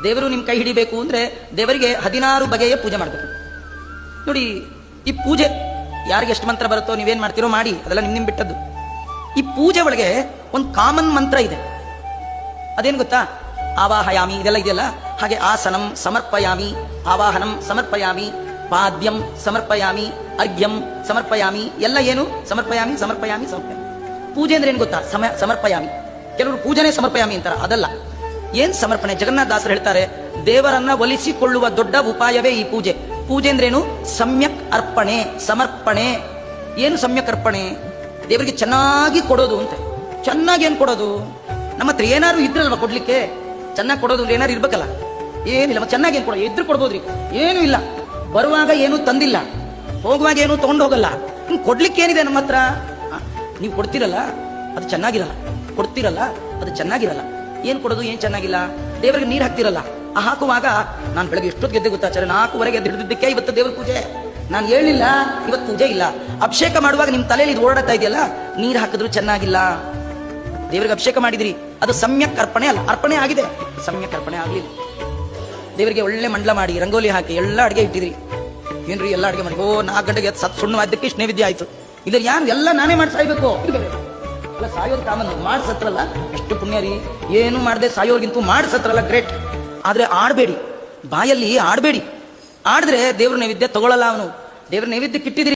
ದೇವರು ನಿಮ್ಮ ಕೈ ಹಿಡಿಬೇಕು ಅಂದ್ರೆ ದೇವರಿಗೆ 16 ಬಗೆಯ ಪೂಜೆ ಮಾಡಬೇಕು. ನೋಡಿ, ಈ ಪೂಜೆ ಯಾರಿಗೆ ಎಷ್ಟು ಮಂತ್ರ ಬರುತ್ತೋ ನೀವೇನ್ ಮಾಡ್ತೀರೋ ಮಾಡಿ, ಅದೆಲ್ಲ ನಿಮ್ ಬಿಟ್ಟದ್ದು. ಈ ಪೂಜೆ ಒಳಗೆ ಒಂದು ಕಾಮನ್ ಮಂತ್ರ ಇದೆ. ಅದೇನು ಗೊತ್ತಾ? ಆವಾಹಯಾಮಿ ಇದೆಲ್ಲ ಇದೆಯಲ್ಲ, ಹಾಗೆ ಆಸನಂ ಸಮರ್ಪಯಾಮಿ, ಆವಾಹನಂ ಸಮರ್ಪಯಾಮಿ, ಪಾದ್ಯಂ ಸಮರ್ಪಯಾಮಿ, ಅರ್ಘ್ಯಂ ಸಮರ್ಪಯಾಮಿ, ಎಲ್ಲ ಏನು ಸಮರ್ಪಯಾಮಿ ಸಮರ್ಪಯಾಮಿ ಸಮರ್ಪಯಾಮಿ. ಪೂಜೆ ಅಂದ್ರೆ ಏನು ಗೊತ್ತಾ? ಸಮರ್ಪಯಾಮಿ. ಕೆಲವರು ಪೂಜೆನೇ ಸಮರ್ಪಯಾಮಿ ಅಂತಾರೆ, ಅದಲ್ಲ. ಏನ್ ಸಮರ್ಪಣೆ? ಜಗನ್ನಾಥ ದಾಸರು ಹೇಳ್ತಾರೆ, ದೇವರನ್ನ ಒಲಿಸಿಕೊಳ್ಳುವ ದೊಡ್ಡ ಉಪಾಯವೇ ಈ ಪೂಜೆ. ಪೂಜೆ ಅಂದ್ರೇನು? ಸಮ್ಯಕ್ ಅರ್ಪಣೆ, ಸಮರ್ಪಣೆ. ಏನು ಸಮ್ಯಕ್ ಅರ್ಪಣೆ? ದೇವರಿಗೆ ಚೆನ್ನಾಗಿ ಕೊಡೋದು ಅಂತ. ಚೆನ್ನಾಗಿ ಏನ್ ಕೊಡೋದು? ನಮ್ಮ ಹತ್ರ ಏನಾದ್ರು ಇದ್ರಲ್ವಾ ಕೊಡ್ಲಿಕ್ಕೆ? ಚೆನ್ನಾಗಿ ಕೊಡೋದು ಏನಾದ್ರು ಇರ್ಬೇಕಲ್ಲ. ಏನಿಲ್ಲ, ಚೆನ್ನಾಗಿ ಏನ್ ಕೊಡೋ? ಎದ್ರು ಕೊಡ್ಬೋದ್ರಿ, ಏನು ಇಲ್ಲ. ಬರುವಾಗ ಏನು ತಂದಿಲ್ಲ, ಹೋಗುವಾಗ ಏನು ತಗೊಂಡು ಹೋಗಲ್ಲ. ಕೊಡ್ಲಿಕ್ಕೆ ಏನಿದೆ ನಮ್ಮ ಹತ್ರ? ನೀವು ಕೊಡ್ತಿರಲ್ಲ ಅದು ಚೆನ್ನಾಗಿರಲ್ಲ, ಕೊಡ್ತಿರಲ್ಲ ಅದು ಚೆನ್ನಾಗಿರಲ್ಲ. ಏನ್ ಕೊಡೋದು? ಏನ್ ಚೆನ್ನಾಗಿಲ್ಲ? ದೇವರಿಗೆ ನೀರು ಹಾಕ್ತಿರಲ್ಲ, ಹಾಕುವಾಗ ನಾನು ಬೆಳಗ್ಗೆ ಎಷ್ಟೊತ್ತು ಗೆದ್ದೆ ಗೊತ್ತಾಚಾರೆ? 4:15 ಎದ್ದು ಹಿಡಿದಿದ್ದಕ್ಕೆ ಇವತ್ತು ದೇವ್ರ ಪೂಜೆ. ನಾನು ಹೇಳಿಲ್ಲ ಇವತ್ತು ಪೂಜೆ ಇಲ್ಲ. ಅಭಿಷೇಕ ಮಾಡುವಾಗ ನಿಮ್ ತಲೆಯಲ್ಲಿ ಇದು ಓಡಾಡ್ತಾ ಇದೆಯಲ್ಲ, ನೀರು ಹಾಕಿದ್ರು ಚೆನ್ನಾಗಿಲ್ಲ. ದೇವರಿಗೆ ಅಭಿಷೇಕ ಮಾಡಿದ್ರಿ, ಅದು ಸಮ್ಯಕ್ ಅರ್ಪಣೆ ಅಲ್ಲ. ಅರ್ಪಣೆ ಆಗಿದೆ, ಸಮ್ಯಕ್ ಅರ್ಪಣೆ ಆಗ್ಲಿಲ್ಲ. ದೇವರಿಗೆ ಒಳ್ಳೆ ಮಂಡಲ ಮಾಡಿ, ರಂಗೋಲಿ ಹಾಕಿ, ಎಲ್ಲ ಅಡಿಗೆ ಇಟ್ಟಿದ್ರಿ. ಏನ್ರಿ ಎಲ್ಲ ಅಡಿಗೆ ಮಾಡಿ, 4 ಗಂಟೆಗೆ ಸುಣ್ಣು ಅದಕ್ಕೆ ಇಷ್ಟು ನೈವೇದ್ಯ ಆಯ್ತು. ಇದ್ರ ಯಾರು? ಎಲ್ಲ ನಾನೇ ಮಾಡಿ ಸಾಯ್ಬೇಕು ಅಲ್ಲ. ಸಾಯೋದು ಕಾಮನ್, ಮಾಡಿ ಸತ್ರಲ್ಲ ಎಷ್ಟು ಪುಣ್ಯ ರೀ. ಏನು ಮಾಡದೆ ಸಾಯೋರ್ಗಿಂತೂ ಮಾಡಿ ಸತ್ರಲ್ಲ ಗ್ರೇಟ್. ಆದ್ರೆ ಆಡ್ಬೇಡಿ, ಬಾಯಲ್ಲಿ ಆಡ್ಬೇಡಿ. ಆಡಿದ್ರೆ ದೇವ್ರ ನೈವೇದ್ಯ ತಗೊಳ್ಳಲ್ಲ ಅವನು. ದೇವ್ರ ನೈವೇದ್ಯಕ್ಕೆ ಇಟ್ಟಿದ್ರಿ